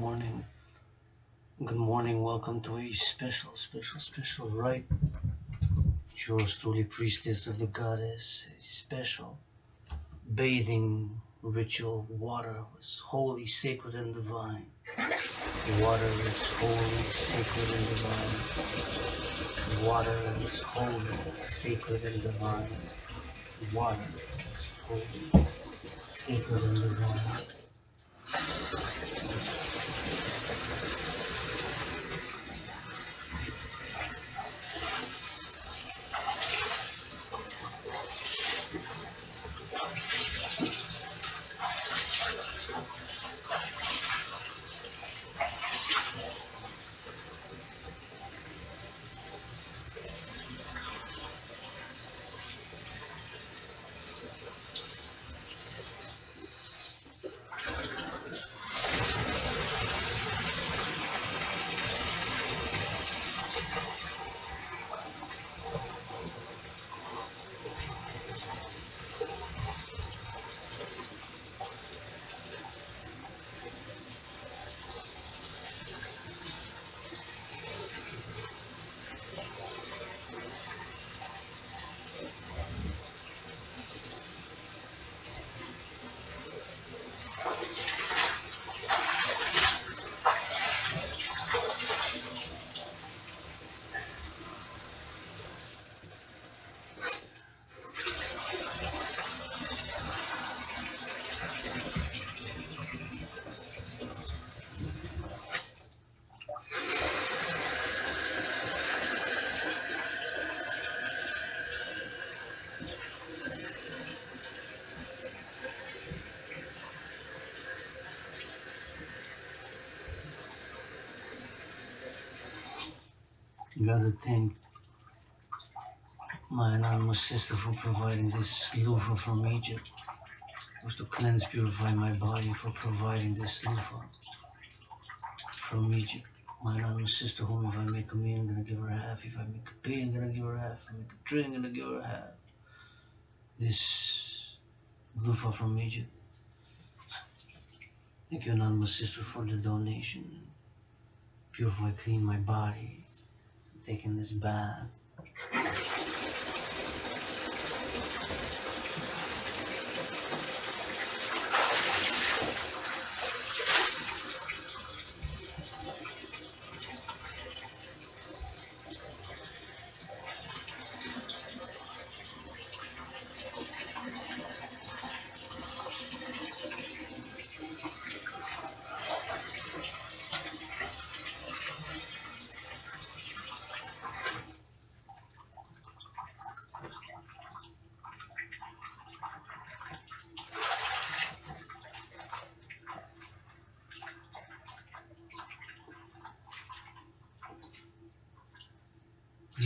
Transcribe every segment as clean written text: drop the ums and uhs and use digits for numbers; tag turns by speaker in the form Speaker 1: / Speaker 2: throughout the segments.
Speaker 1: morning. Good morning. Welcome to a special Rite. Yours truly, Priestess of the Goddess. A special bathing ritual. Water was holy, sacred, and divine. Water is holy, sacred, and divine. Water is holy, sacred, and divine. Water is holy, sacred, and divine. Gotta thank my anonymous sister for providing this loofah from Egypt. It was to cleanse, purify my body, for providing this loofah from Egypt. My anonymous sister, whom if I make a meal, I'm gonna give her half. If I make a pay, I'm gonna give her half. If I make a drink, I'm gonna give her half. This loofah from Egypt. Thank you, anonymous sister, for the donation. Purify, clean my body. Taking this bath.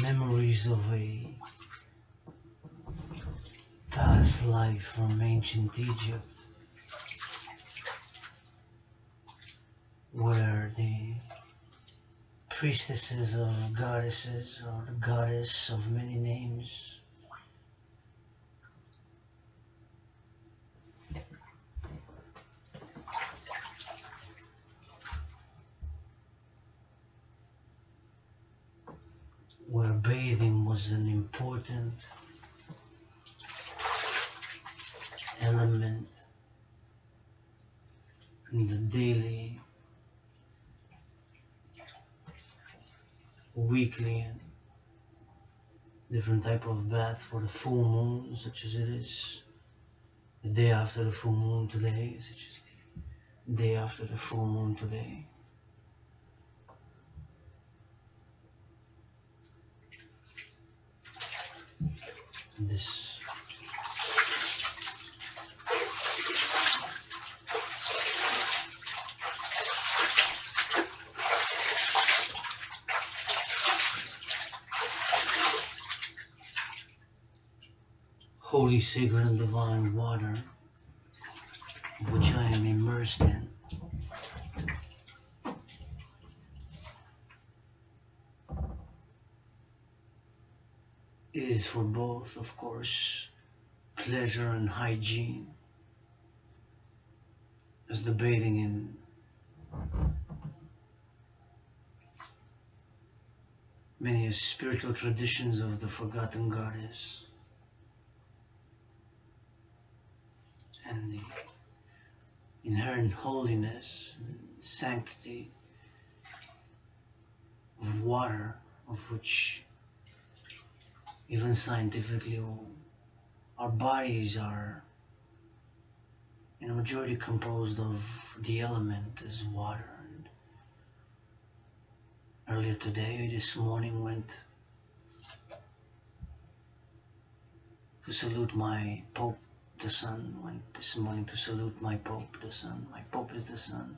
Speaker 1: Memories of a past life from ancient Egypt, where the priestesses of goddesses, or the goddess of many names, where bathing was an important element in the daily, weekly, and different type of bath for the full moon, such as it is the day after the full moon today, such as the day after the full moon today. This holy, sacred, and divine water, which I am immersed in, is for both, of course, pleasure and hygiene, as the bathing in many spiritual traditions of the forgotten goddess and the inherent holiness and sanctity of water, of which even scientifically our bodies are in a majority composed of the element as water. And earlier today, this morning, went to salute my Pope, the Sun. Went this morning to salute my Pope, the Sun. My Pope is the Sun.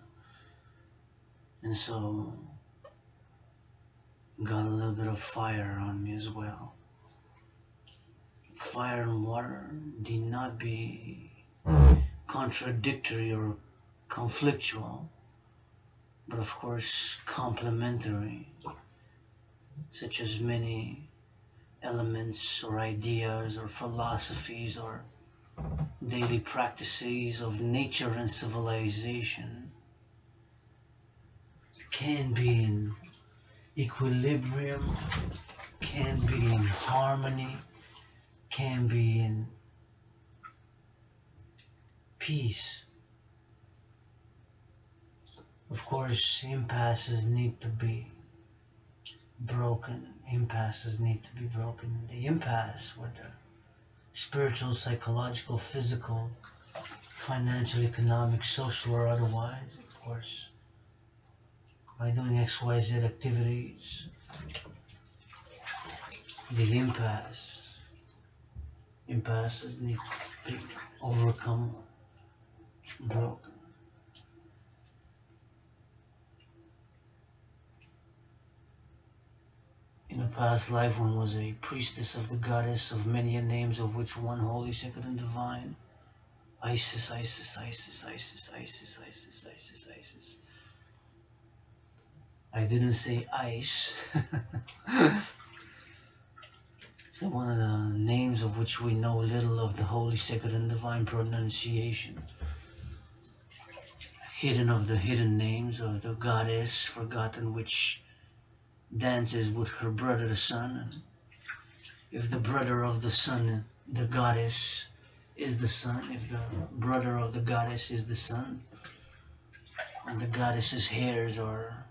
Speaker 1: And so got a little bit of fire on me as well. Fire and water need not be contradictory or conflictual, but of course complementary, such as many elements or ideas or philosophies or daily practices of nature and civilization can be in equilibrium, can be in harmony, can be in peace. Of course, impasses need to be broken. Impasses need to be broken. The impasse, whether spiritual, psychological, physical, financial, economic, social, or otherwise, of course, by doing XYZ activities, the impasses need to be overcome, broken. In a past life, one was a priestess of the goddess of many names, of which one holy, sacred, and divine. Isis, Isis, Isis, Isis, Isis, Isis, Isis, Isis. I didn't say ice. So one of the names of which we know little of the holy, sacred, and divine pronunciation. Hidden of the hidden names of the goddess, forgotten, which dances with her brother the sun. And if the brother of the sun, the goddess, is the sun, if the brother of the goddess is the sun, and the goddess's hairs are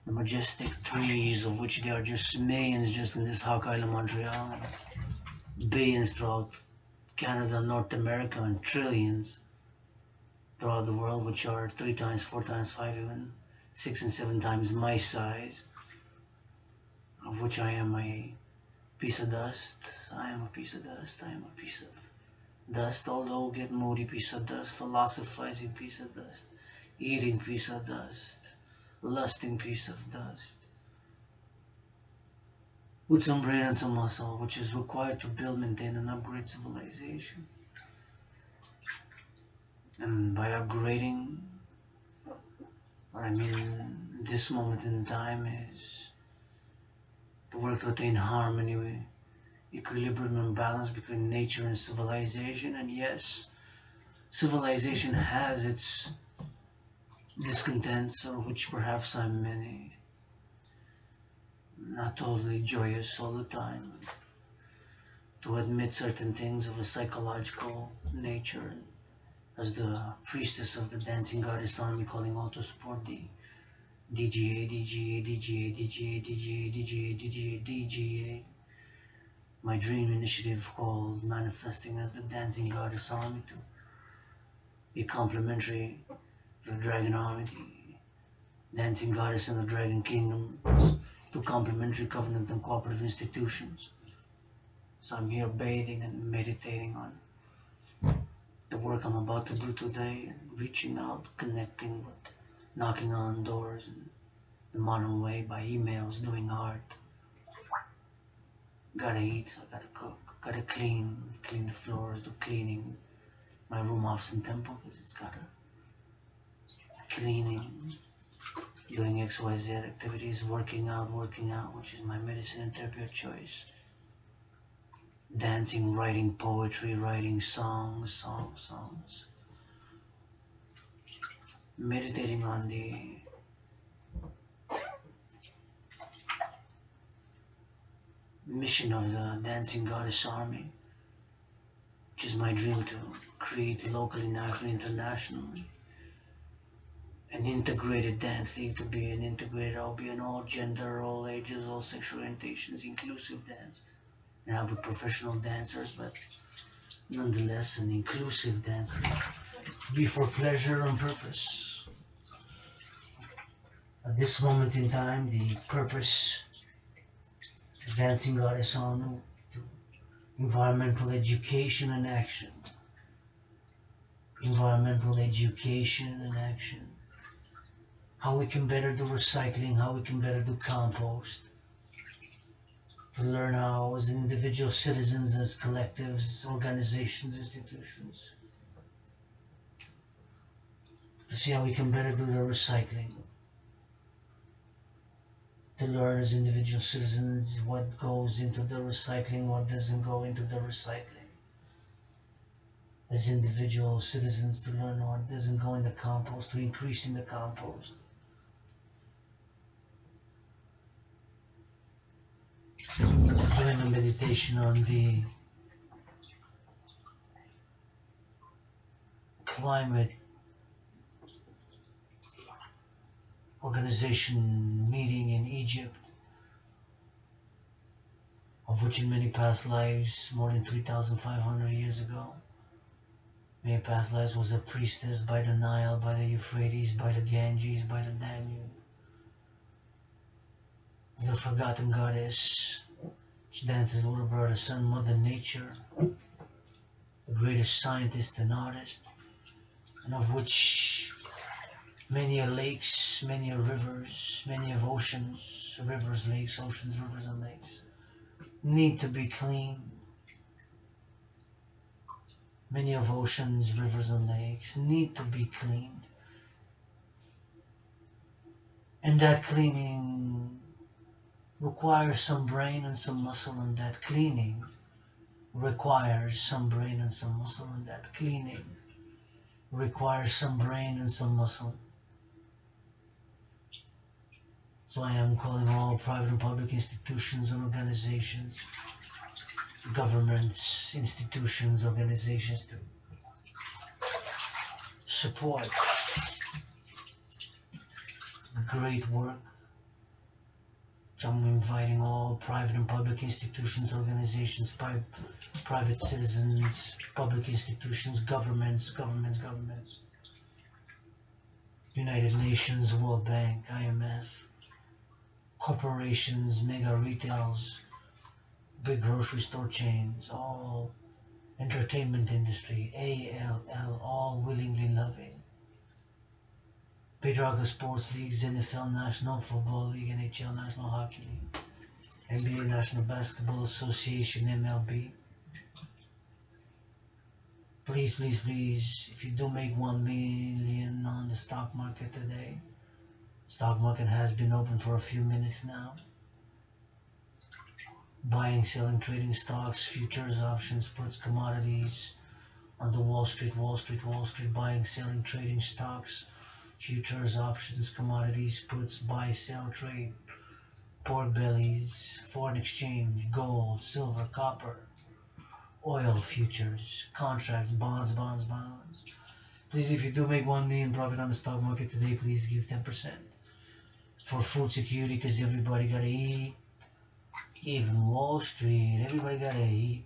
Speaker 1: the majestic trees, of which there are just millions just in this Hawk Island, Montreal, and billions throughout Canada, North America, and trillions throughout the world, which are 3 times, 4 times, 5, even 6 and 7 times my size, of which I am a piece of dust. I am a piece of dust. I am a piece of dust, although get moody piece of dust, philosophizing piece of dust, eating piece of dust, lusting piece of dust, with some brain and some muscle, which is required to build, maintain, and upgrade civilization. And by upgrading, what I mean this moment in time is to work to attain harmony, equilibrium, and balance between nature and civilization. And yes, civilization has its discontents, or which perhaps I'm many, not totally joyous all the time, to admit certain things of a psychological nature. As the priestess of the dancing goddess army, calling all to support the DGA, DGA, DGA, DGA, DGA, DGA, DGA, DGA. My dream initiative called Manifesting as the Dancing Goddess Army to be complementary to the Dragon Army, the Dancing Goddess and the Dragon Kingdom, two complementary covenant and cooperative institutions. So I'm here bathing and meditating on the work I'm about to do today, and reaching out, connecting with, knocking on doors in the modern way by emails, doing art. Gotta eat, I gotta cook, gotta clean the floors, do cleaning my room, office, and temple, because it's gotta cleaning, doing XYZ activities, working out, which is my medicine and therapy of choice. Dancing, writing poetry, writing songs. Meditating on the mission of the Dancing Goddess Army, which is my dream to create locally, nationally, internationally, an integrated dance league to be an integrated, I'll be an all gender, all ages, all sexual orientations, inclusive dance. And have with professional dancers, but nonetheless an inclusive dance league. Be for pleasure and purpose. At this moment in time, the purpose of Dancing Goddess Anu to environmental education and action. Environmental education and action. How we can better do recycling, how we can better do compost. To learn how, as individual citizens, as collectives, organizations, institutions, to see how we can better do the recycling. To learn as individual citizens what goes into the recycling, what doesn't go into the recycling. As individual citizens, to learn what doesn't go in the compost, to increase in the compost. Doing a meditation on the climate organization meeting in Egypt, of which in many past lives, more than 3,500 years ago, many past lives was a priestess by the Nile, by the Euphrates, by the Ganges, by the Danube. The forgotten goddess, which dances all about the sun, Mother Nature, the greatest scientist and artist, and of which many are lakes, many are rivers, many of oceans, rivers, lakes, oceans, rivers, and lakes need to be cleaned. Many of oceans, rivers, and lakes need to be cleaned. And that cleaning requires some brain and some muscle, and that cleaning requires some brain and some muscle, and that cleaning requires some brain and some muscle. So I am calling all private and public institutions and organizations, governments, institutions, organizations to support the great work. I'm inviting all private and public institutions, organizations, private citizens, public institutions, governments, United Nations, World Bank, IMF, corporations, mega retails, big grocery store chains, all entertainment industry, ALL, all willingly loving. Bedraga Sports Leagues, NFL National Football League, NHL National Hockey League, NBA National Basketball Association, MLB. Please, please, please, if you do make 1 million on the stock market today, stock market has been open for a few minutes now. Buying, selling, trading stocks, futures, options, puts, commodities on the Wall Street, buying, selling, trading stocks, futures, options, commodities, puts, buy, sell, trade, pork bellies, foreign exchange, gold, silver, copper, oil futures, contracts, bonds. Please, if you do make 1 million profit on the stock market today, please give 10% for food security, because everybody gotta eat. Even Wall Street, everybody gotta eat.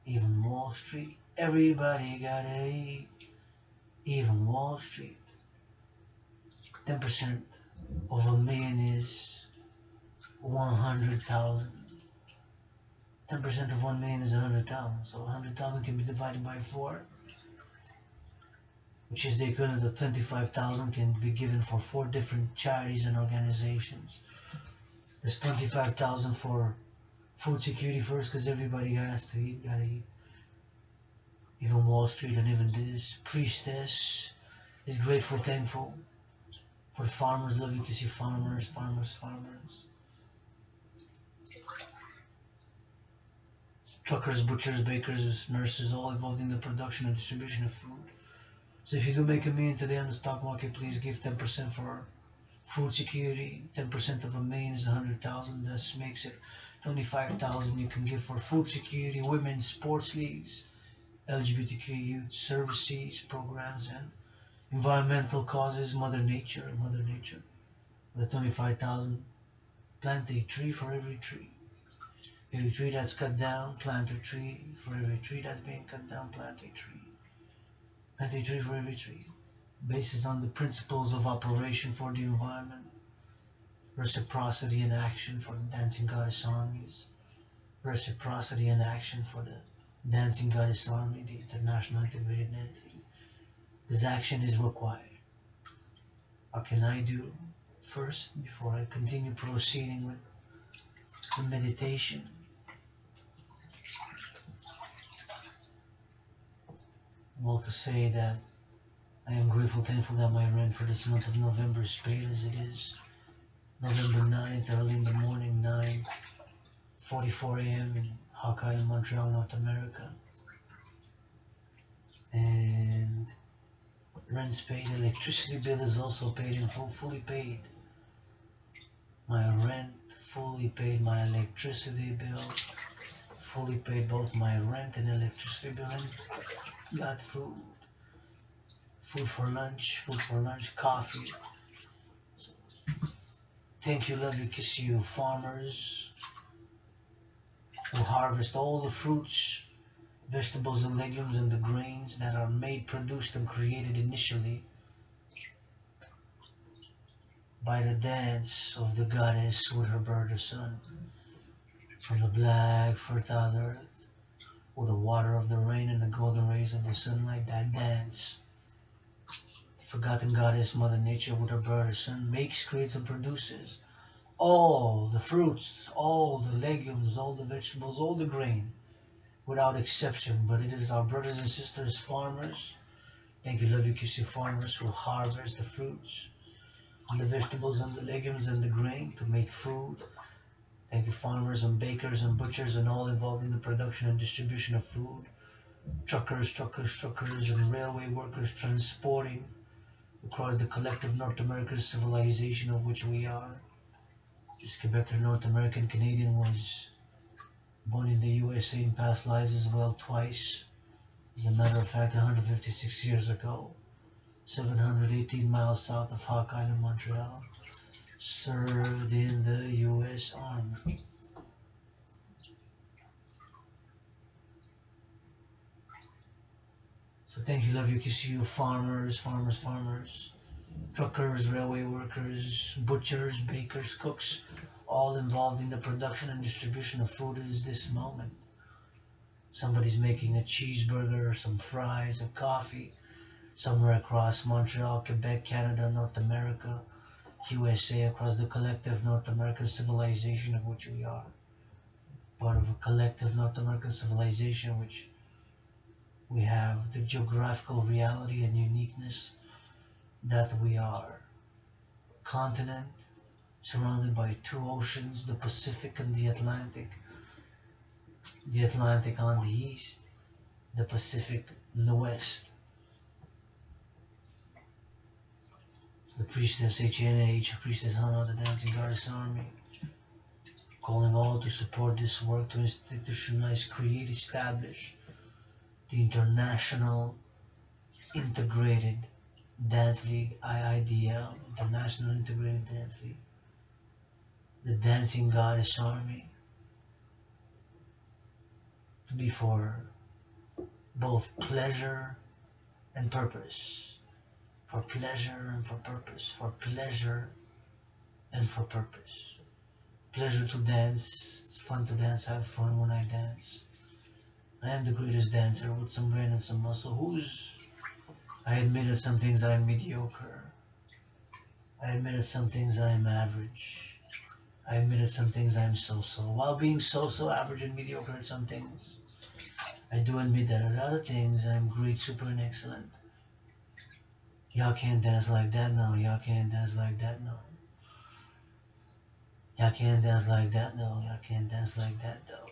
Speaker 1: Even Wall Street, everybody gotta eat. Even Wall Street. 10% of a million is 100,000. 10% of 1 million is 100,000. So 100,000 can be divided by 4, which is the equivalent of 25,000 can be given for 4 different charities and organizations. There's 25,000 for food security first, because everybody has to eat, gotta eat. Even Wall Street and even this Priestess is grateful, thankful for the farmers, loving to see farmers. Truckers, butchers, bakers, nurses, all involved in the production and distribution of food. So if you do make 1 million today on the stock market, please give 10% for food security. 10% of 1 million is 100,000. This makes it $25,000 you can give for food security, women's sports leagues, LGBTQ youth services programs, and environmental causes. Mother Nature. With 25,000, plant a tree for every tree. Every tree that's cut down, plant a tree. For every tree that's being cut down, plant a tree. Plant a tree for every tree. Basis on the principles of operation for the environment, reciprocity in action for the dancing goddess armies, reciprocity in action for the dancing goddess army, the international integrated dancing. This action is required. What can I do first before I continue proceeding with the meditation? Well, to say that I am grateful, thankful that my rent for this month of November is paid as it is. November 9th, early in the morning, 9:44 a.m. in Hawk Island, Montreal, North America. And rent's paid, electricity bill is also paid in full, fully paid. My rent, fully paid, my electricity bill, fully paid both my rent and electricity bill, and got food. Food for lunch, coffee. So, thank you, love you, kiss you, farmers who harvest all the fruits, vegetables and legumes and the grains that are made, produced and created initially by the dance of the goddess with her bird, the sun, from the black fertile earth, with the water of the rain and the golden rays of the sunlight. That dance, the forgotten goddess Mother Nature with her bird, the sun, makes, creates and produces all the fruits, all the legumes, all the vegetables, all the grain, without exception. But it is our brothers and sisters, farmers, thank you, love you, kiss you, farmers, who harvest the fruits and the vegetables and the legumes and the grain to make food. Thank you, farmers and bakers and butchers and all involved in the production and distribution of food. Truckers, and railway workers transporting across the collective North American civilization of which we are. This Quebecer, North American Canadian, was born in the USA in past lives as well, twice. As a matter of fact, 156 years ago, 718 miles south of Hawk Island, Montreal, served in the U.S. Army. So thank you, love you, kiss you, farmers, truckers, railway workers, butchers, bakers, cooks, all involved in the production and distribution of food is this moment. Somebody's making a cheeseburger, some fries, a coffee, somewhere across Montreal, Quebec, Canada, North America, USA, across the collective North American civilization of which we are. Part of a collective North American civilization which we have the geographical reality and uniqueness that we are. Continent surrounded by two oceans, the Pacific and the Atlantic. The Atlantic on the east, the Pacific in the west. The Priestess, HNH, Priestess Hana, the Dancing Goddess Army, calling all to support this work to institutionalize, create, establish the International Integrated Dance League, IIDL, International Integrated Dance League, the Dancing Goddess Army, to be for both pleasure and purpose. For pleasure and for purpose. For pleasure and for purpose. Pleasure to dance. It's fun to dance. I have fun when I dance. I am the greatest dancer with some brain and some muscle. I admit that some things I am mediocre. I admit that some things I am average. I admit that some things I am so-so. While being so-so, average and mediocre at some things, I do admit that at other things I am great, super, and excellent. Y'all can't dance like that, no. Y'all can't dance like that, no. Y'all can't dance like that, no. Y'all can't dance like that, though.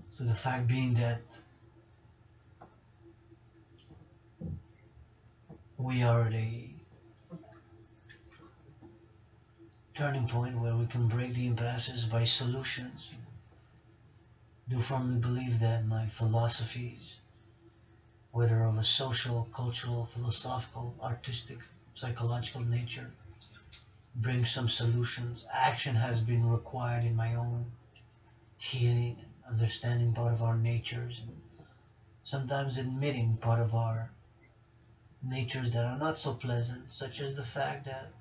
Speaker 1: So the fact being that we are at a turning point where we can break the impasses by solutions. Do firmly believe that my philosophies, whether of a social, cultural, philosophical, artistic, psychological nature, bring some solutions. Action has been required in my own healing and understanding part of our natures, and sometimes admitting part of our natures that are not so pleasant, such as the fact that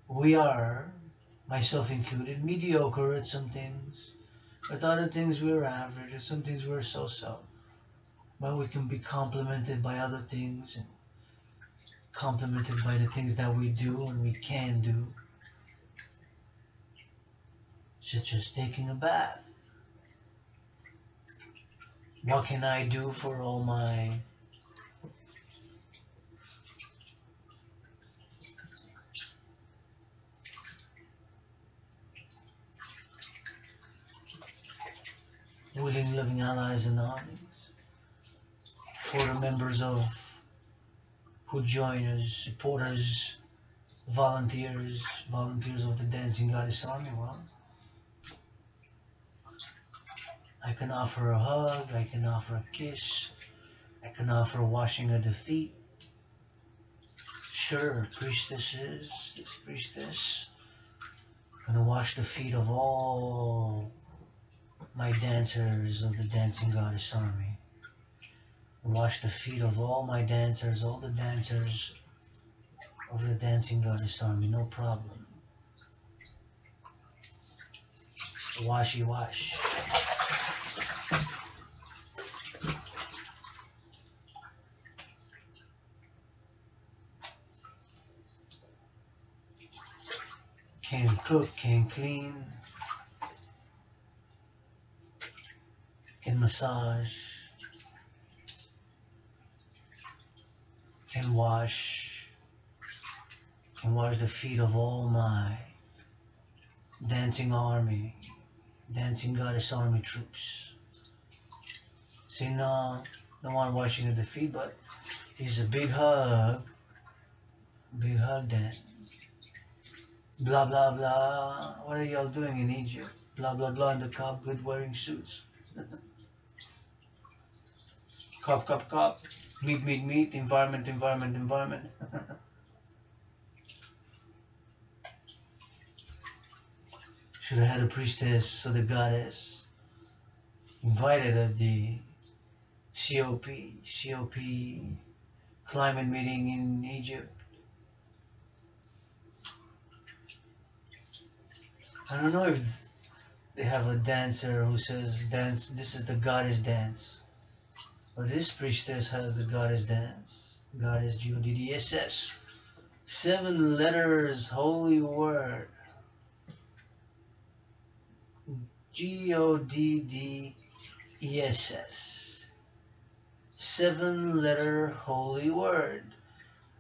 Speaker 1: we are, myself included, mediocre at some things. With other things we're average, at some things we're so-so. But we can be complimented by other things and complimented by the things that we do and we can do, such as taking a bath. What can I do for all my willing, loving allies and armies? For the members of who join us, supporters, volunteers of the Dancing Goddess Army, well, I can offer a hug, I can offer a kiss, I can offer a washing of the feet. Sure, this priestess, gonna wash the feet of all my dancers of the Dancing Goddess Army. Wash the feet of all my dancers, all the dancers of the Dancing Goddess Army, no problem. Washy wash. Can cook, can clean, can massage, can wash the feet of all my dancing army, Dancing Goddess Army troops. See, no, don't want washing of the feet, but here's a big hug then. Blah blah blah. What are y'all doing in Egypt? Blah blah blah in the cop, good wearing suits. Cop. Meat. Environment. Should have had a priestess or the goddess invited at the COP climate meeting in Egypt. I don't know if they have a dancer who says dance. This is the goddess dance. But this priestess has the goddess dance. Goddess GODDSS. 7 letters, holy word. GODDESS. 7-letter holy word.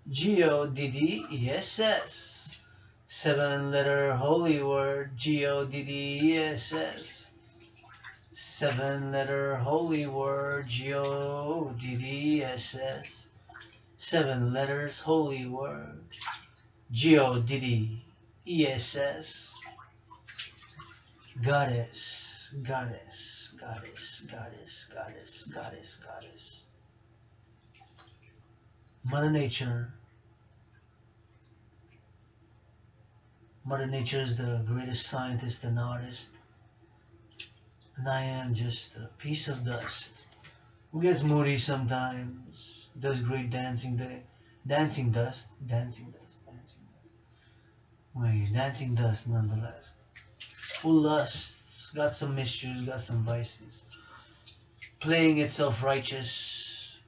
Speaker 1: GODDESS. 7-letter holy word. GODDESS. 7-letter holy word. GODDESS. 7 letters holy word. GODDESS. Goddess. Mother Nature. Mother Nature is the greatest scientist and artist, and I am just a piece of dust who gets moody sometimes, does great dancing dust. Wait, dancing dust nonetheless. Who lusts, got some issues, got some vices. Playing itself righteous.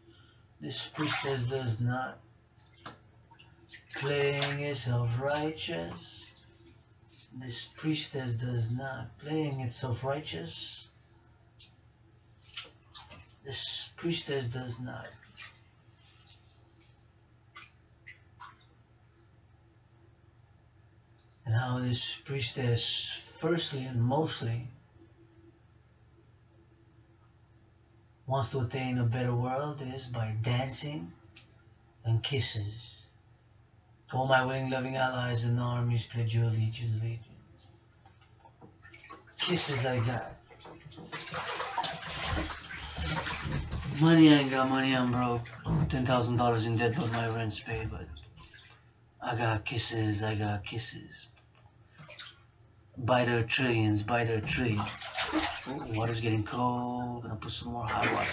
Speaker 1: This priestess does not. Playing itself righteous. This priestess does not. Playing itself righteous. This priestess does not. And how this priestess, firstly and mostly, wants to attain a better world is by dancing and kisses. To all my willing, loving allies and armies, pledge your allegiance. Kisses I got. Money I ain't got, money I'm broke. $10,000 in debt, but my rent's paid. But I got kisses, I got kisses. By their trillions, by their trillions. Ooh, water's getting cold. Gonna put some more hot water.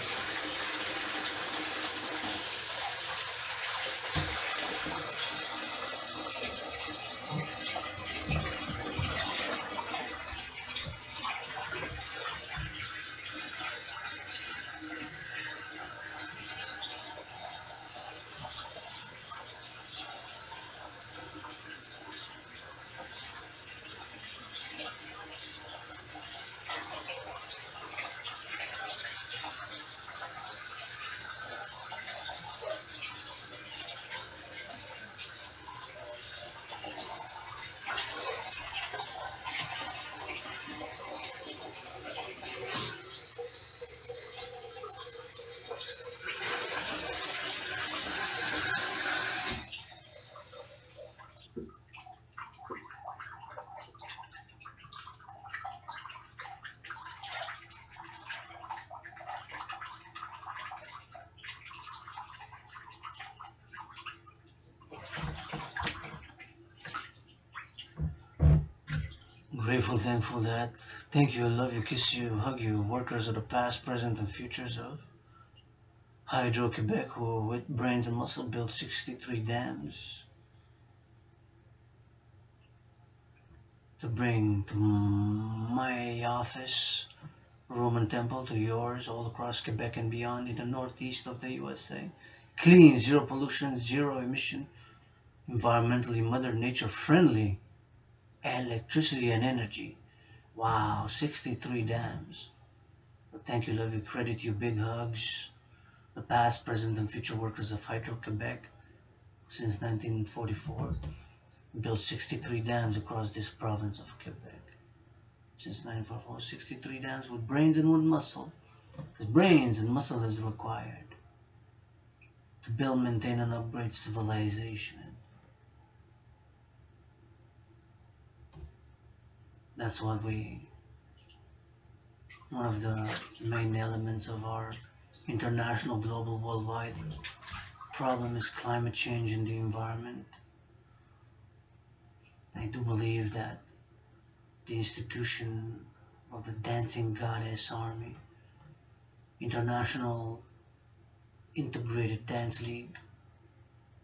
Speaker 1: Grateful, thankful that. Thank you, love you, kiss you, hug you, workers of the past, present, and futures of Hydro-Quebec, who with brains and muscle built 63 dams to bring to my office, Roman temple, to yours, all across Quebec and beyond in the northeast of the USA. Clean, zero pollution, zero emission, environmentally Mother Nature friendly electricity and energy. Wow, 63 dams. Thank you, love you, credit you, big hugs. The past, present, and future workers of Hydro-Quebec since 1944 built 63 dams across this province of Quebec. Since 1944, 63 dams with brains and with muscle. Because brains and muscle is required to build, maintain, and upgrade civilization. That's what one of the main elements of our international, global, worldwide problem is climate change in the environment. I do believe that the institution of the Dancing Goddess Army, International Integrated Dance League,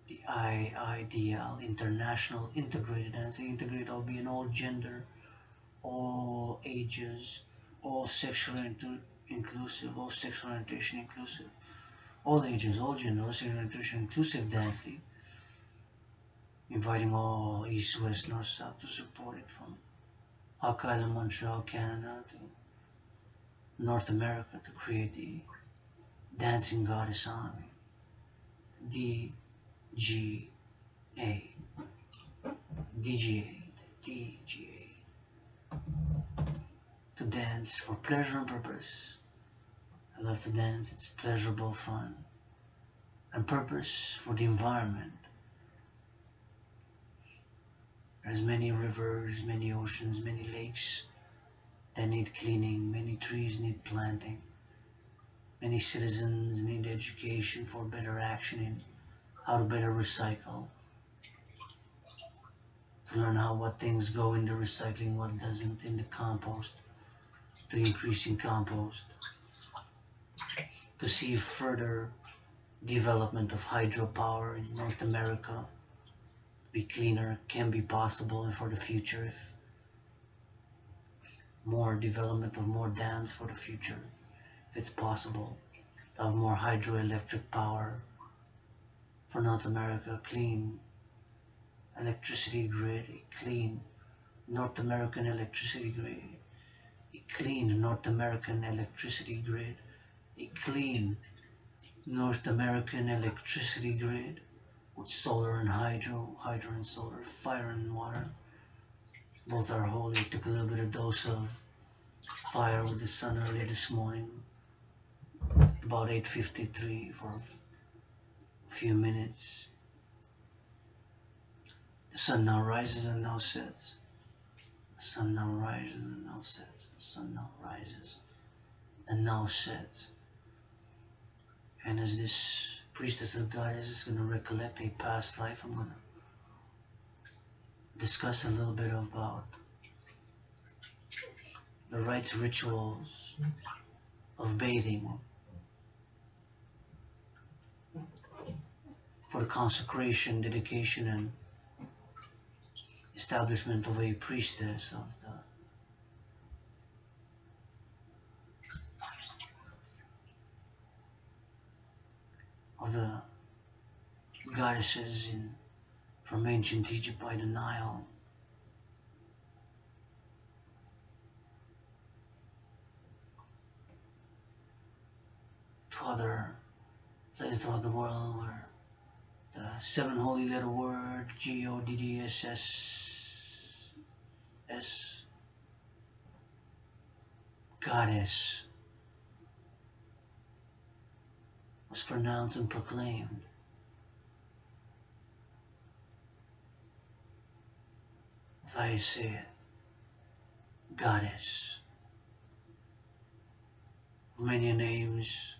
Speaker 1: the IIDL, International Integrated Dance League, integrated all being all gender, all ages, all sexual inclusive, all sexual orientation inclusive, all ages, all gender, all sexual orientation inclusive dance league, inviting all East, West, North, South to support it from Hawk Island, Montreal, Canada to North America to create the Dancing Goddess Army, DGA, DGA, DGA, to dance for pleasure and purpose. I love to dance, it's pleasurable, fun, and purpose for the environment. There's many rivers, many oceans, many lakes that need cleaning, many trees need planting, many citizens need education for better action in how to better recycle, to learn how what things go in the recycling, what doesn't in the compost, to increasing compost, to see further development of hydropower in North America be cleaner, can be possible, and for the future, if more development of more dams for the future, if it's possible, to have more hydroelectric power for North America, clean electricity grid, a clean North American electricity grid, a clean North American electricity grid, a clean North American electricity grid with solar and hydro, hydro and solar, fire and water. Both are holy. Took a little bit of dose of fire with the sun earlier this morning, about 8:53 for few minutes. The sun now rises and now sets. The sun now rises and now sets. The sun now rises and now sets. And as this priestess of goddess is going to recollect a past life, I'm going to discuss a little bit about the rites rituals of bathing for the consecration, dedication, and establishment of a priestess of the goddesses from ancient Egypt by the Nile, to other places throughout the world where the seven holy letter word GODDSS, goddess, was pronounced and proclaimed. As I say it, goddess, of many names,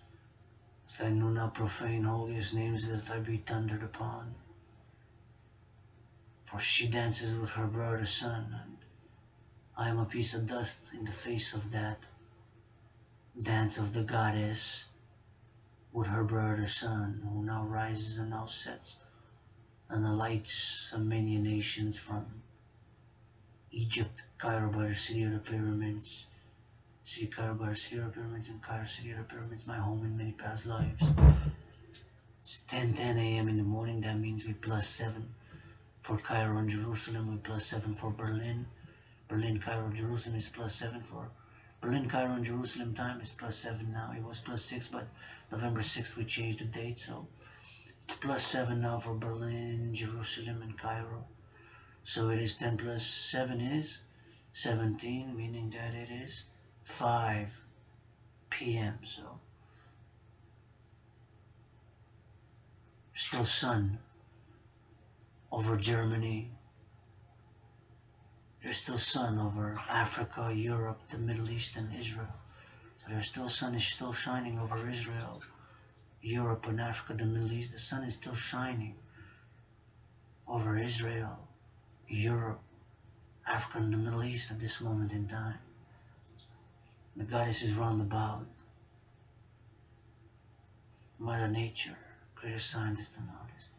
Speaker 1: as I know not profane holiest names, lest I be thundered upon. For she dances with her brother sun, and I am a piece of dust in the face of that dance of the goddess with her brother sun, who now rises and now sets, and alights of many nations from Egypt, Cairo by the city of the pyramids, city Cairo by the city of the pyramids, and Cairo city of the pyramids, my home in many past lives. It's 10:10 a.m. in the morning. That means we +7 for Cairo and Jerusalem, we +7 for Berlin. Berlin, Cairo, Jerusalem is +7 for Berlin, Cairo, and Jerusalem time is +7 now. It was +6, but November 6th we changed the date, so it's +7 now for Berlin, Jerusalem, and Cairo. So it is 10 plus 7 is 17, meaning that it is 5 p.m. So still sun over Germany. There's still sun over Africa, Europe, the Middle East, and Israel. So there's still sun is still shining over Israel, Europe, and Africa, the Middle East. The sun is still shining over Israel, Europe, Africa, and the Middle East at this moment in time. The goddess is round about. Mother Nature, greatest scientist and artist.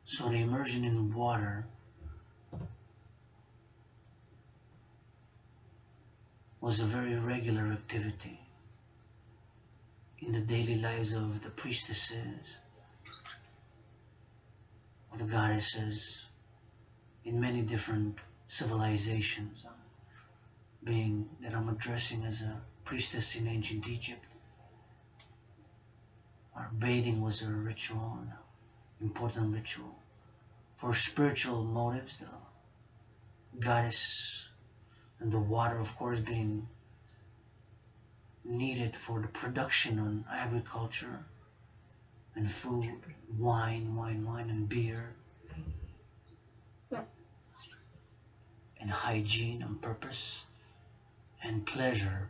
Speaker 1: So the immersion in water was a very regular activity in the daily lives of the priestesses, of the goddesses, in many different civilizations. Being that I'm addressing as a priestess in ancient Egypt, our bathing was a ritual, an important ritual. For spiritual motives, the goddess and the water, of course, being needed for the production on agriculture and food, wine, and beer, and hygiene and purpose, and pleasure.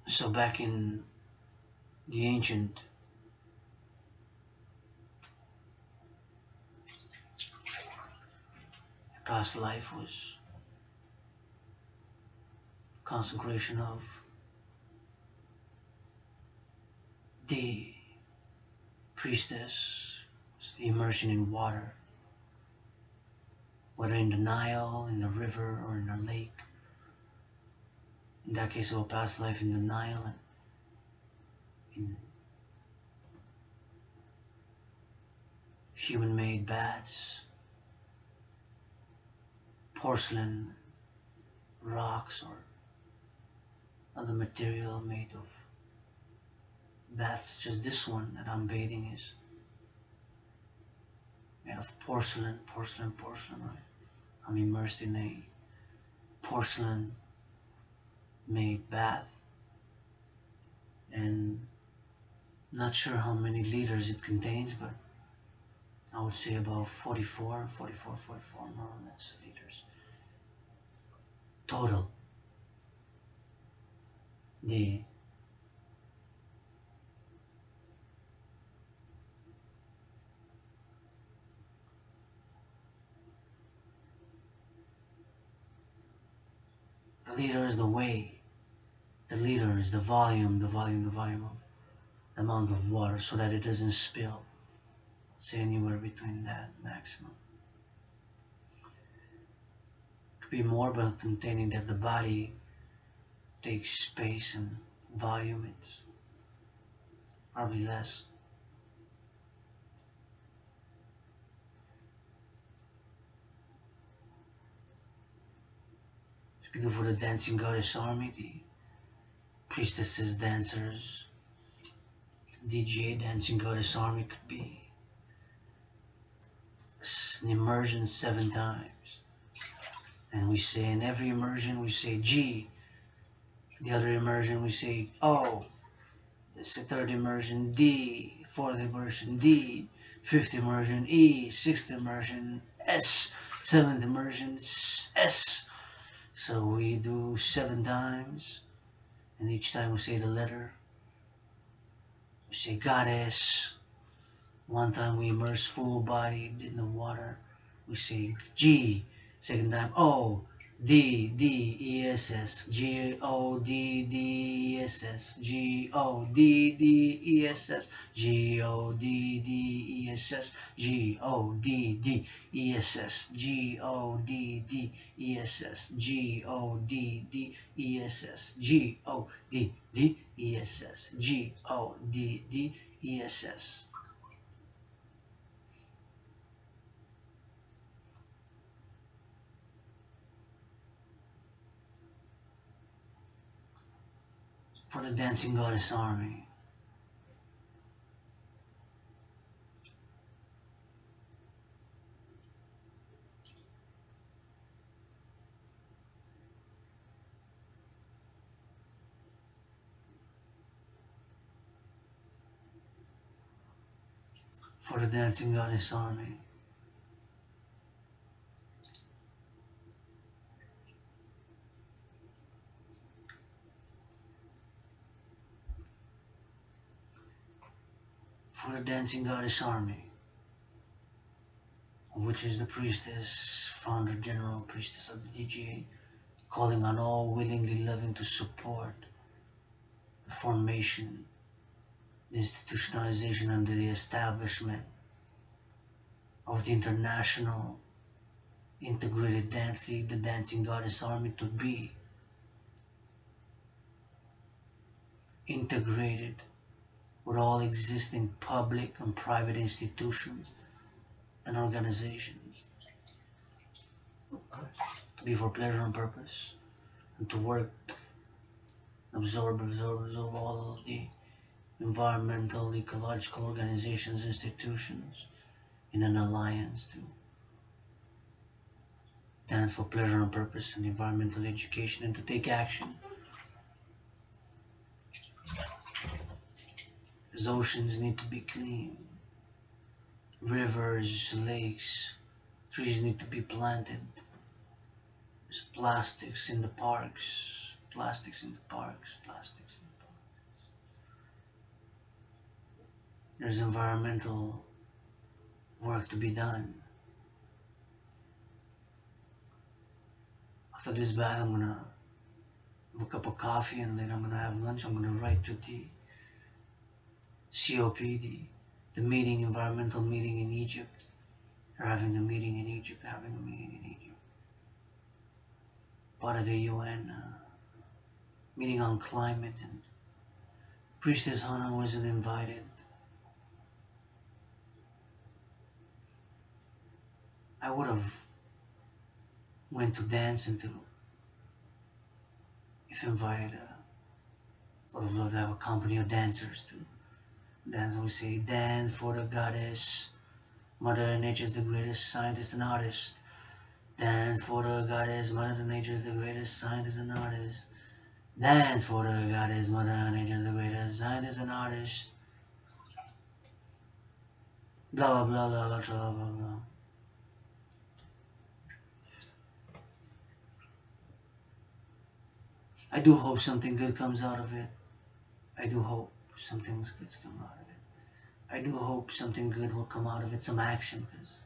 Speaker 1: So back in the ancient past life was consecration of the priestess, the immersion in water, whether in the Nile, in the river, or in a lake. In that case of a past life in the Nile, and in human-made baths, porcelain, rocks, or other material made of baths, such as this one that I'm bathing is made of porcelain, right? I'm immersed in a porcelain made bath, and not sure how many liters it contains, but I would say about 44 more or less liters total. The liter is the weight, the liter is the volume, of the amount of water so that it doesn't spill. Say anywhere between that maximum. Could be more, but containing that the body takes space and volume, it's probably less. You can do for the dancing goddess army, the priestesses, dancers, DGA dancing goddess army could be an immersion 7 times. And we say in every immersion we say G. The other immersion we say O. This is the third immersion D. Fourth immersion D. Fifth immersion E. Sixth immersion S. Seventh immersion S. So we do 7 times, and each time we say the letter. We say goddess. One time we immerse full body in the water. We say G. Second time O. D D E S S G O D D E S S G O D D E S S G O D D E S S G O D D E S S G O D D E S S G O D D E S S G O D D E S S G O D D E S S. For the dancing goddess army. For the dancing goddess army. For the dancing goddess army, which is the priestess, founder, general priestess of the DGA, calling on all willingly loving to support the formation, the institutionalization, and the establishment of the International Integrated Dance League, the Dancing Goddess Army, to be integrated with all existing public and private institutions and organizations, to be for pleasure and purpose, and to work, absorb all of the environmental, ecological organizations, institutions in an alliance to dance for pleasure and purpose and environmental education, and to take action. As oceans need to be clean, rivers, lakes, trees need to be planted. There's plastics in the parks, plastics in the parks, plastics in the parks. There's environmental work to be done. After this bath, I'm gonna have a cup of coffee, and then I'm gonna have lunch. I'm gonna write to the COP, the meeting, environmental meeting in Egypt. They're having a meeting in Egypt, part of the UN meeting on climate, and Priestess Hannah wasn't invited. I would have went to dance and to, if invited, would have loved to have a company of dancers to dance. We say dance for the goddess, Mother Nature is the greatest scientist and artist. Dance for the goddess, Mother Nature is the greatest scientist and artist. Dance for the goddess, mother, nature, the greatest scientist and artist. Blah blah blah blah blah blah blah. I do hope something good comes out of it. I do hope something good's come out of it. I do hope something good will come out of it. Some action, because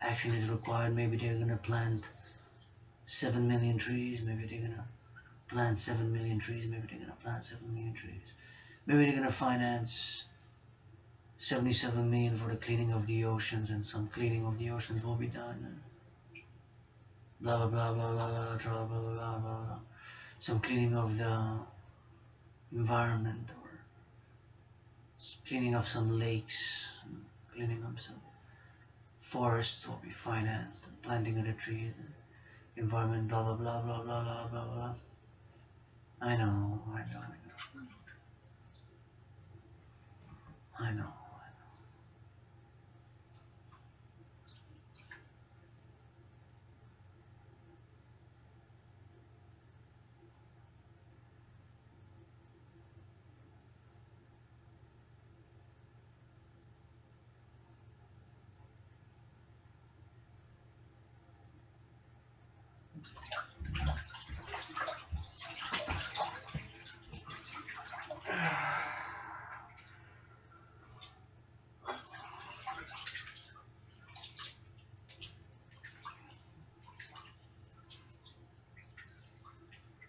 Speaker 1: action is required. Maybe they're gonna plant 7 million trees. Maybe they're gonna plant 7 million trees. Maybe they're gonna plant 7 million trees. Maybe they're gonna finance 77 million for the cleaning of the oceans, and some cleaning of the oceans will be done. And blah blah blah blah blah blah blah blah blah blah. Some cleaning of the environment, or cleaning of some lakes, cleaning up some forests will be financed, and planting of the trees, and environment, blah blah blah blah blah blah blah blah. I know.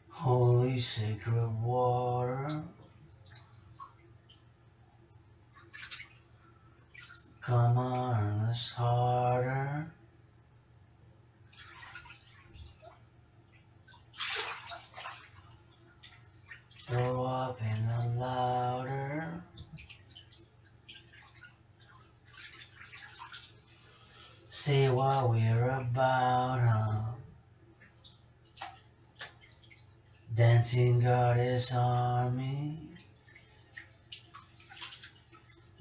Speaker 1: Holy sacred water, come on us harder. Throw up in the louder. Say what we're about, huh? Dancing goddess army.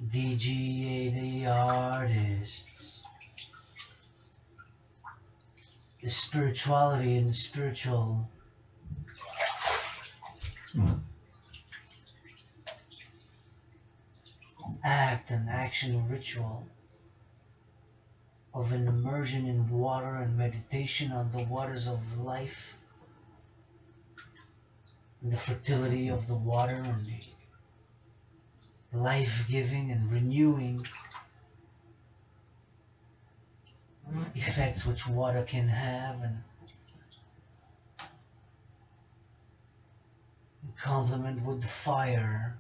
Speaker 1: DGA the artists. The spirituality and the spiritual act and action ritual of an immersion in water and meditation on the waters of life and the fertility of the water and the life-giving and renewing effects which water can have, and complement with the fire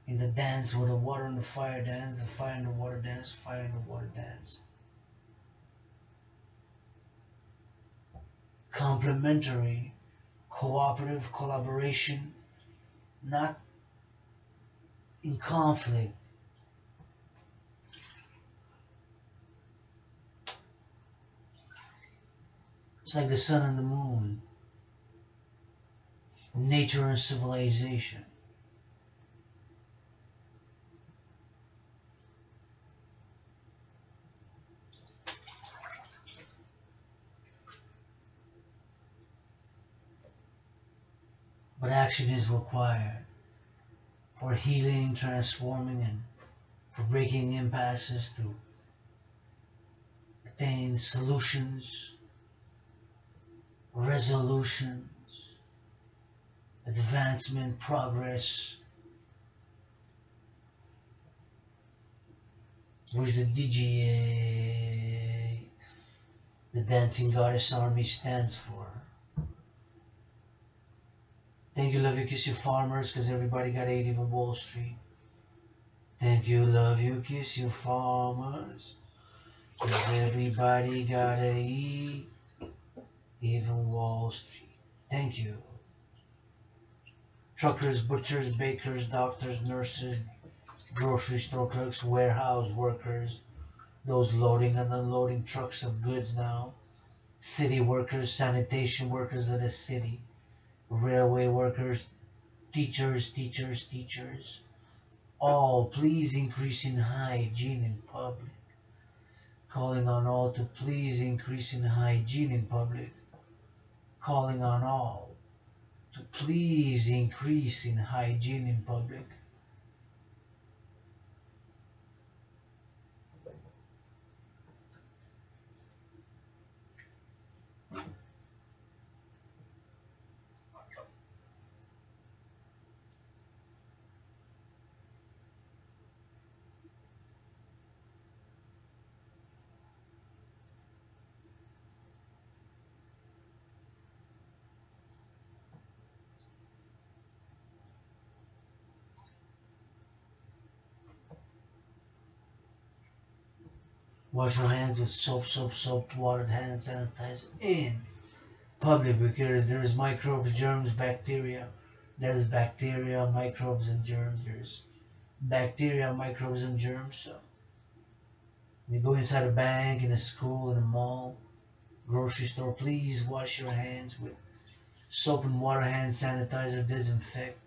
Speaker 1: in the dance, with the water and the fire dance, the fire and the water dance, fire and the water dance. Complementary, cooperative collaboration, not in conflict. It's like the sun and the moon, nature and civilization. But action is required for healing, transforming, and for breaking impasses to attain solutions, resolutions, advancement, progress, which the DGA, the Dancing Goddess Army, stands for. Thank you, love you, kiss you, farmers, because everybody got 80 on Wall Street. Thank you, love you, kiss you, farmers, because everybody gotta eat, even Wall Street. Thank you. Truckers, butchers, bakers, doctors, nurses, grocery store clerks, warehouse workers, those loading and unloading trucks of goods now, city workers, sanitation workers of the city, railway workers, teachers, all please increase in hygiene in public. Calling on all to please increase in hygiene in public. Calling on all to please increase in hygiene in public. Wash your hands with soap, watered hand sanitizer in public because there's microbes, germs, bacteria. There's bacteria, microbes, and germs. There's bacteria, microbes, and germs. So when you go inside a bank, in a school, in a mall, grocery store, please wash your hands with soap and water hand sanitizer, disinfect.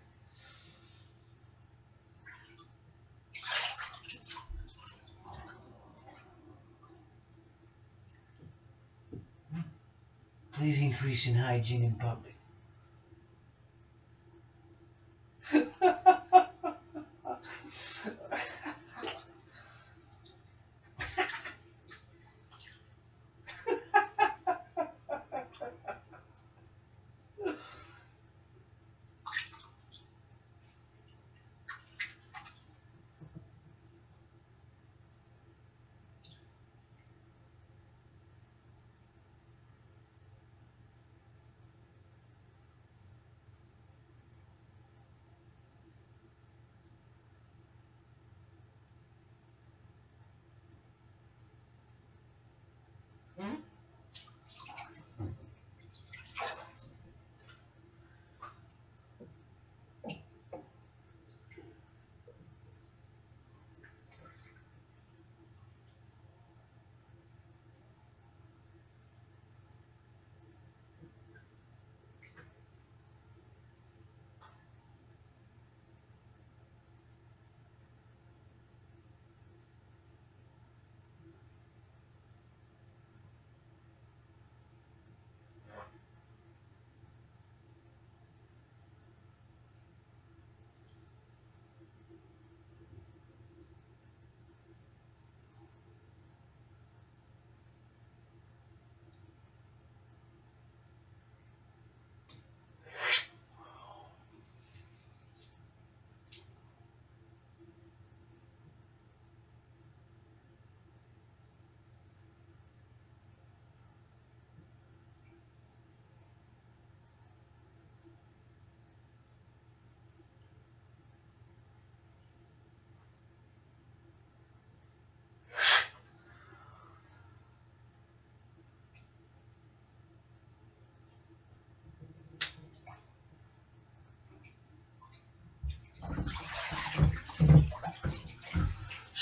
Speaker 1: Please increase in hygiene in public.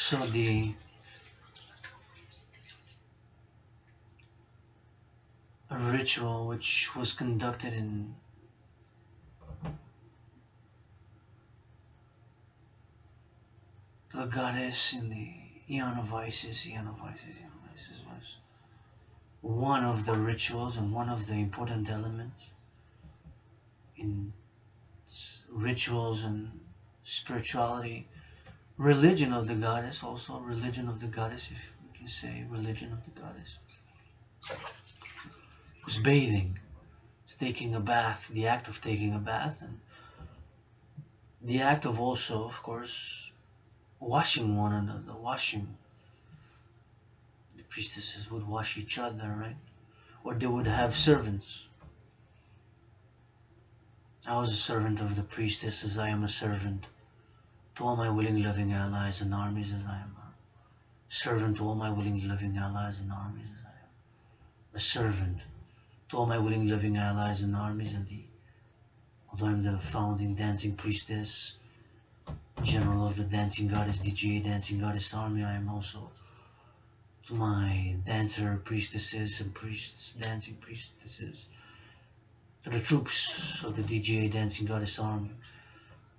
Speaker 1: So the ritual which was conducted in the goddess in the Eon of Isis was one of the rituals and one of the important elements in rituals and spirituality. Religion of the goddess, also religion of the goddess, if we can say religion of the goddess, was bathing, was taking a bath, the act of taking a bath, and the act of also, of course, washing one another, washing. The priestesses would wash each other, right? Or they would have servants. I was a servant of the priestess as I am a servant to all my willing, loving allies and armies as I am a servant to all my willing, loving allies and armies as I am a servant to all my willing, loving allies and armies and although I'm the founding dancing priestess, general of the dancing goddess DGA dancing goddess army, I am also to my dancer priestesses and priests, dancing priestesses, to the troops of the DGA dancing goddess army,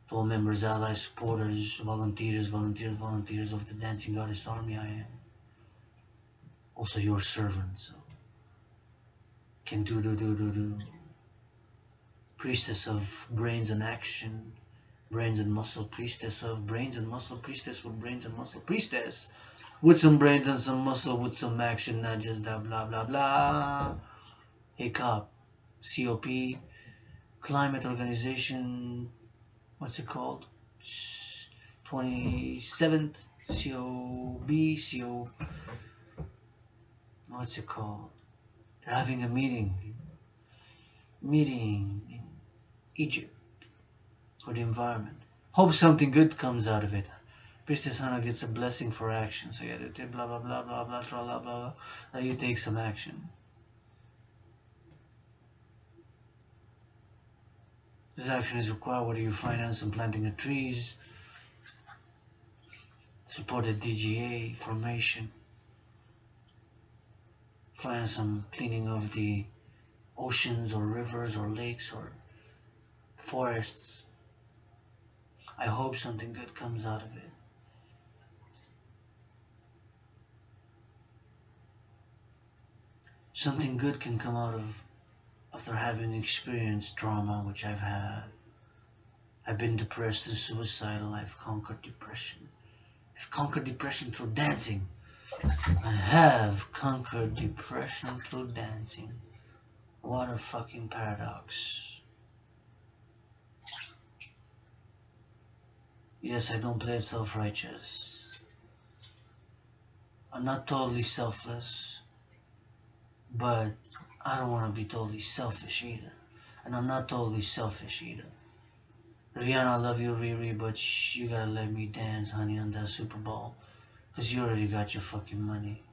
Speaker 1: to all members, allies, supporters, volunteers of the dancing goddess army, I am also your servant. So can do. Priestess of brains and action, brains and muscle, priestess of brains and muscle, priestess with brains and muscle, priestess with some brains and some muscle, with some action, not just that blah blah blah. Hey cop, COP, Climate Organization, what's it called? 27th COB, what's it called? They're having a meeting in Egypt for the environment. Hope something good comes out of it. Priestess Hannah gets a blessing for action. So yeah, they blah blah blah blah blah blah blah blah. Now you take some action. This action is required whether you finance some planting of trees, support the DGA formation, finance some cleaning of the oceans or rivers or lakes or forests. I hope something good comes out of it. Something good can come out of after having experienced trauma, which I've had. I've been depressed and suicidal. I've conquered depression. I've conquered depression through dancing. I have conquered depression through dancing. What a fucking paradox. Yes, I don't play it self-righteous. I'm not totally selfless, but I don't want to be totally selfish either. And I'm not totally selfish either. Rihanna, I love you, Riri, but you gotta let me dance, honey, on that Super Bowl. Cause you already got your fucking money.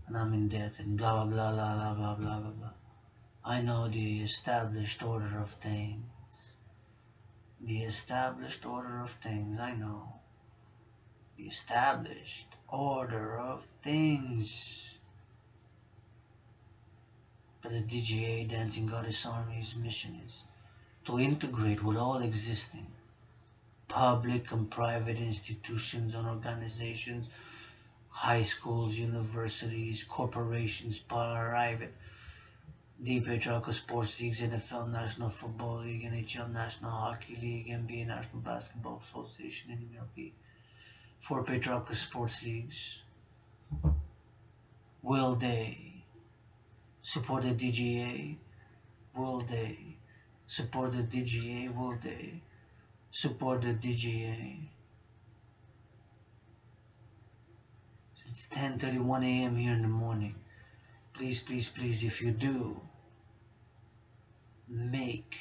Speaker 1: And I'm in debt, and blah, blah, blah, blah, blah, blah, blah, blah. I know the established order of things. The established order of things, I know. The established order of things. But the DGA, Dancing Goddess Army's mission is to integrate with all existing public and private institutions and organizations, high schools, universities, corporations, private, the patriarchal sports leagues, NFL, National Football League, NHL, National Hockey League, NBA, National Basketball Association, and MLB. 4 patriarchal sports leagues. Will they support the DGA? Will they support the DGA? Will they support the DGA? It's 10:31 a.m. here in the morning. Please, please, please, if you do make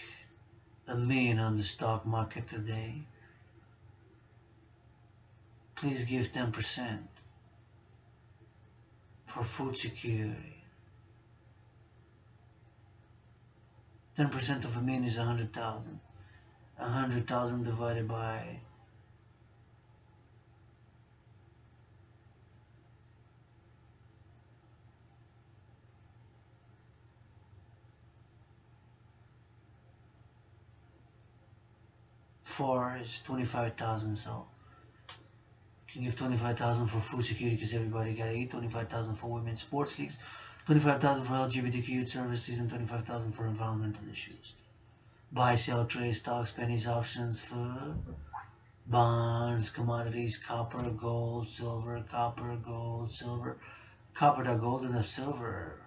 Speaker 1: $1 million on the stock market today, please give 10% for food security. 10% of $1 million is 100,000. 100,000 divided by 4 is 25,000. So you can give 25,000 for food security because everybody gotta eat. 25,000 for women's sports leagues. 25,000 for LGBTQ youth services, and 25,000 for environmental issues. Buy, sell, trade, stocks, pennies, options for bonds, commodities, copper, gold, silver, copper, gold, silver, copper, the gold, and the silver.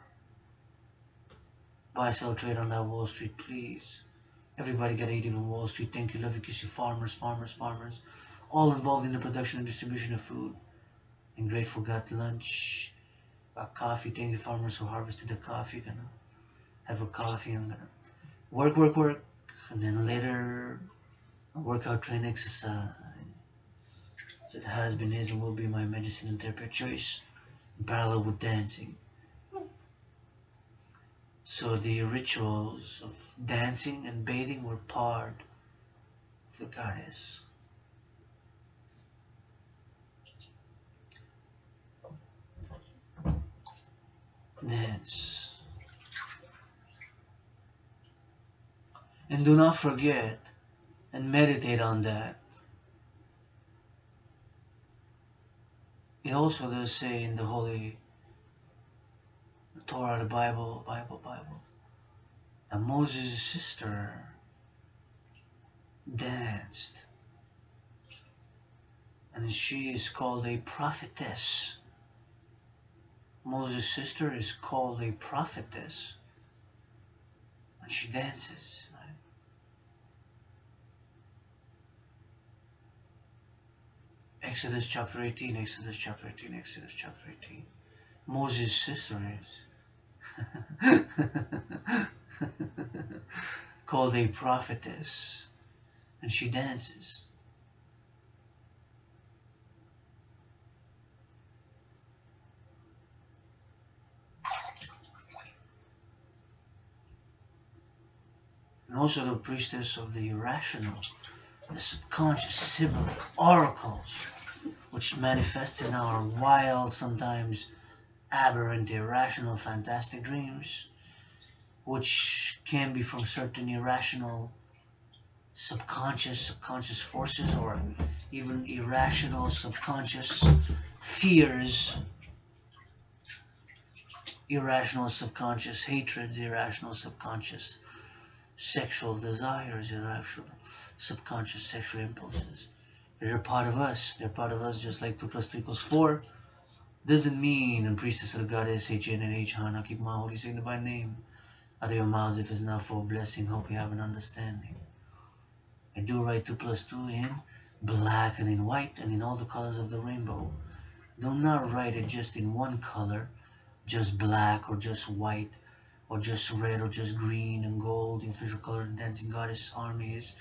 Speaker 1: Buy, sell, trade on that Wall Street, please. Everybody gotta eat, even Wall Street. Thank you, love you, kiss you, farmers, all involved in the production and distribution of food. And grateful got lunch, got coffee. Thank you, farmers who harvested the coffee. Gonna have a coffee. I'm gonna work, and then later workout, train, exercise. So it has been, is, and will be my medicine and therapy of choice, in parallel with dancing. So the rituals of dancing and bathing were part of the goddess. Dance. And do not forget and meditate on that. It also does say in the Holy Torah, the Bible, And Moses' sister danced, and she is called a prophetess. Moses' sister is called a prophetess, and she dances. Right? Exodus chapter 18, Exodus chapter 18, Exodus chapter 18. Moses' sister is called a prophetess, and she dances. And also the priestess of the irrational, the subconscious, symbol, oracles, which manifest in our wild, sometimes aberrant, irrational, fantastic dreams, which can be from certain irrational, subconscious forces, or even irrational, subconscious fears, irrational, subconscious hatreds, irrational, subconscious sexual desires, irrational, subconscious sexual impulses. They're part of us. They're part of us, just like 2 plus 2 equals 4. Doesn't mean, and Priestess of the Goddess, HNNH, Hana, keep my holy signified name out of your mouths if it's not for a blessing. Hope you have an understanding. I do write 2 plus 2 in black and in white and in all the colors of the rainbow. Do not write it just in one color, just black or just white or just red or just green and gold. The official color of the Dancing Goddess armies,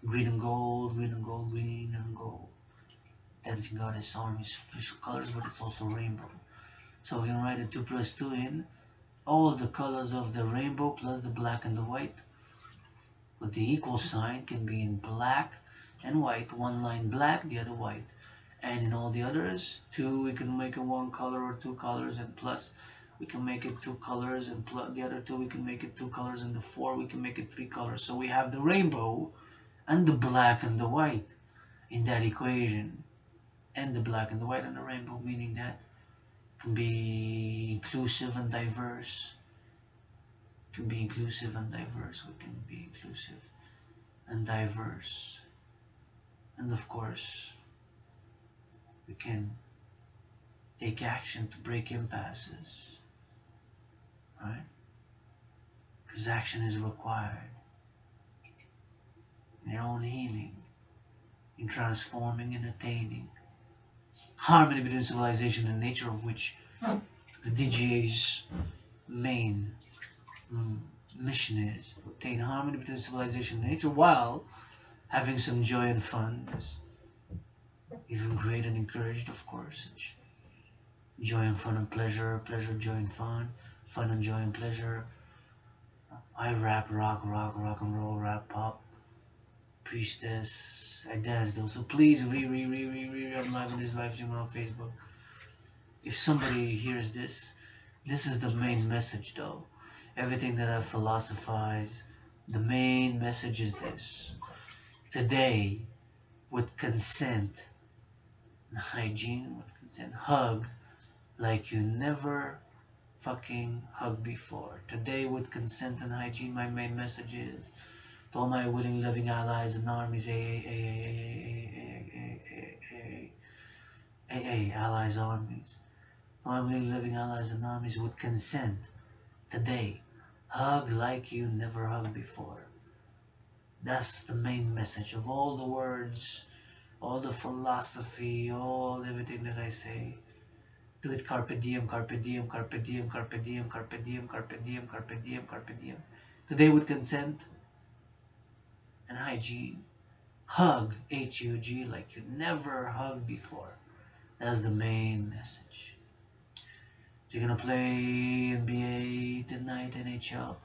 Speaker 1: green and gold, green and gold, green and gold. Dancing Goddess armies official colors, but it's also rainbow. So we can write a 2 plus 2 in all the colors of the rainbow plus the black and the white. But the equal sign can be in black and white, one line black, the other white. And in all the others, 2, we can make it 1 color or 2 colors, and plus we can make it 2 colors, and plus the other 2 we can make it 2 colors, and the 4 we can make it 3 colors. So we have the rainbow and the black and the white in that equation. And the black and the white and the rainbow, meaning that it can be inclusive and diverse. It can be inclusive and diverse. We can be inclusive and diverse. And of course, we can take action to break impasses, right? Because action is required in your own healing, in transforming and attaining harmony between civilization and nature, of which the DGA's main mission is to attain harmony between civilization and nature while having some joy and fun. Is even great and encouraged, of course. Joy and fun and pleasure, pleasure, joy and fun and joy and pleasure. I rap, rock and roll, rap, pop, Priestess. I dance though, so please I'm live in this live stream on Facebook. If somebody hears this, this is the main message though. Everything that I philosophize, the main message is this. Today, with consent, hygiene, with consent, hug like you never fucking hugged before. Today, with consent and hygiene, my main message is to all my willing, loving allies and armies, allies, armies. To all my willing, living allies and armies, with consent, today, hug like you never hugged before. That's the main message of all the words, all the philosophy, everything that I say. Do it carpe diem, carpe diem, carpe diem, carpe diem, carpe diem, carpe diem, carpe diem, carpe diem. Today with consent and hygiene. Hug, H-U-G, like you never hugged before. That's the main message. So you're gonna play NBA tonight, NHL,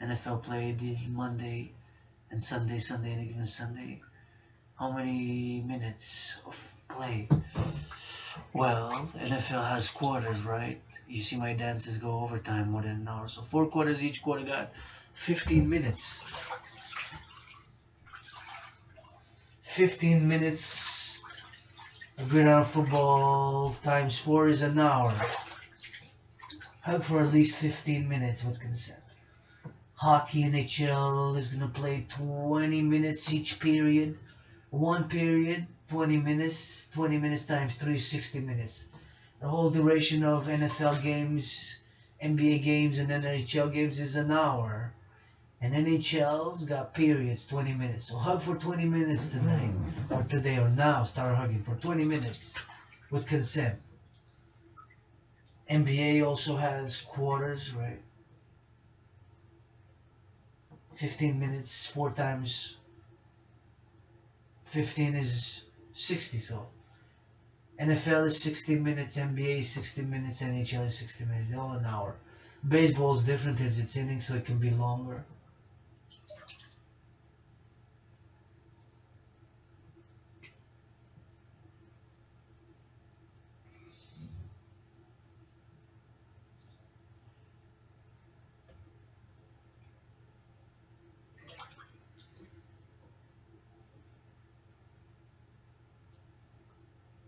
Speaker 1: NFL play this Monday and Sunday, any given Sunday. How many minutes of play? Well, NFL has quarters, right? You see my dances go overtime more than an hour. So 4 quarters, each quarter got 15 minutes. 15 minutes of gridiron football times 4 is an hour. Hug for at least 15 minutes with consent. Hockey NHL is gonna play 20 minutes each period. One period, 20 minutes. 20 minutes times 3, 60 minutes. The whole duration of NFL games, NBA games, and NHL games is an hour. And NHL's got periods, 20 minutes. So hug for 20 minutes tonight, or today, or now. Start hugging for 20 minutes with consent. NBA also has quarters, right? 15 minutes, 4 times 15 is 60. So NFL is 60 minutes, NBA is 60 minutes, NHL is 60 minutes. They're all an hour. Baseball is different because it's innings, so it can be longer.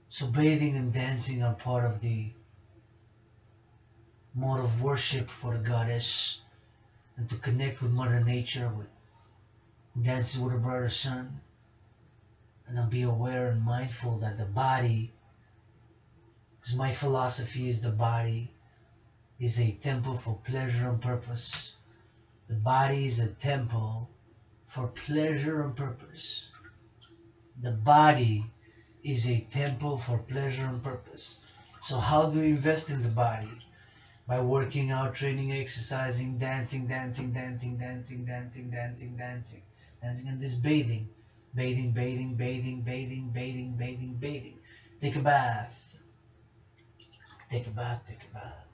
Speaker 1: So bathing and dancing are part of the mode of worship for the goddess, and to connect with Mother Nature, with dancing with a brother sun, and then be aware and mindful that the body, because my philosophy is the body is a temple for pleasure and purpose. The body is a temple for pleasure and purpose. The body is a temple for pleasure and purpose. So how do we invest in the body? By working out, training, exercising, dancing, dancing, dancing, dancing, dancing, dancing, dancing, dancing, and this bathing, bathing, bathing, bathing, bathing, bathing, bathing, bathing. Take a bath. Take a bath. Take a bath.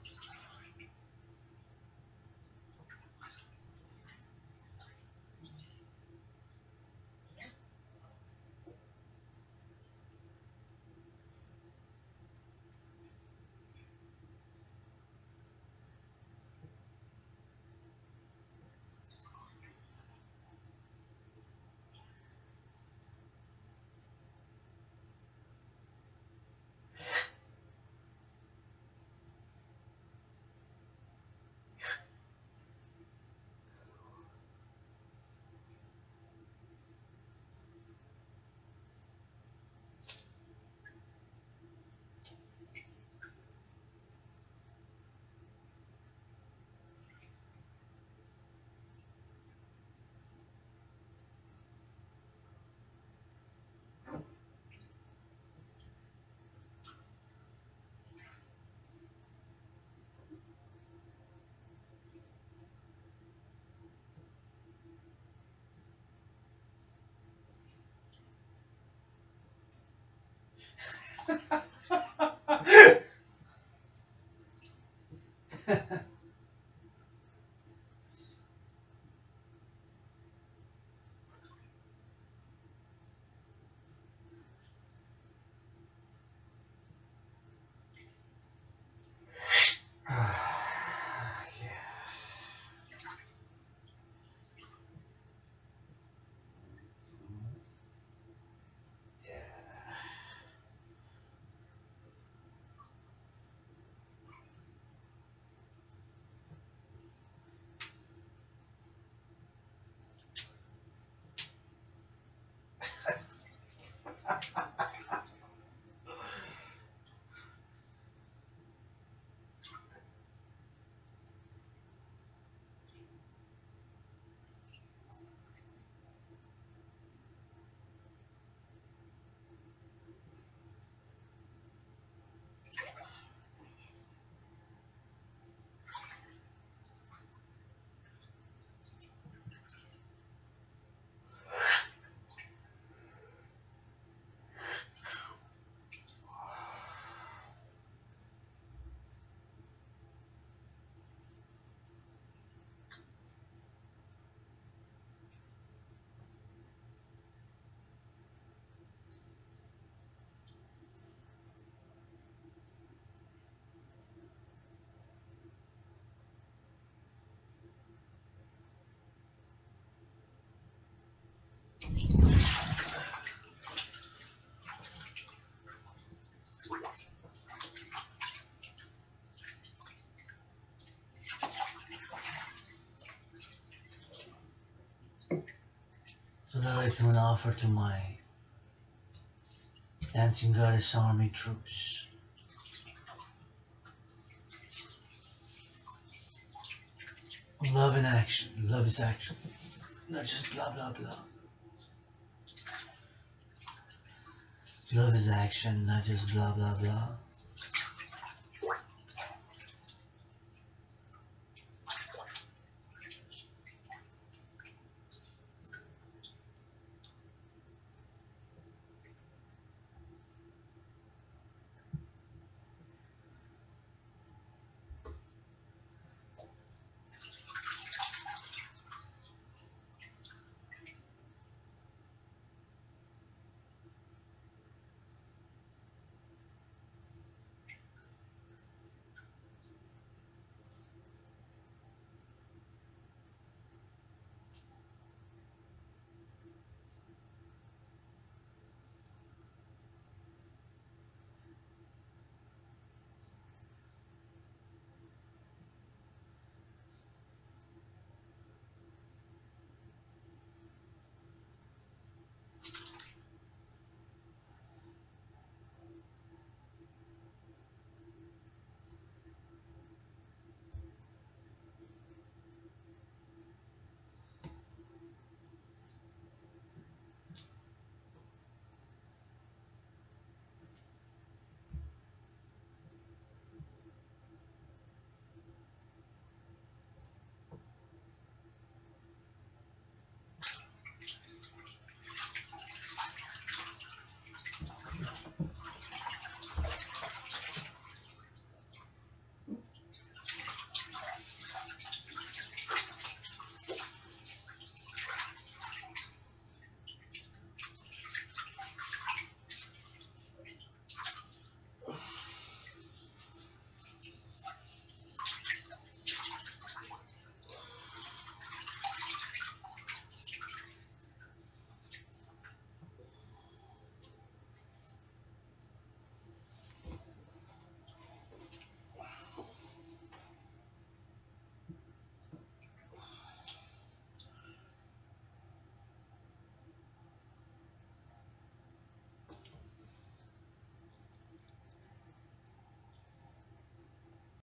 Speaker 1: so that I can offer to my dancing goddess army troops. Love in action. Love is action. Not just blah blah blah. Love is action, not just blah blah blah.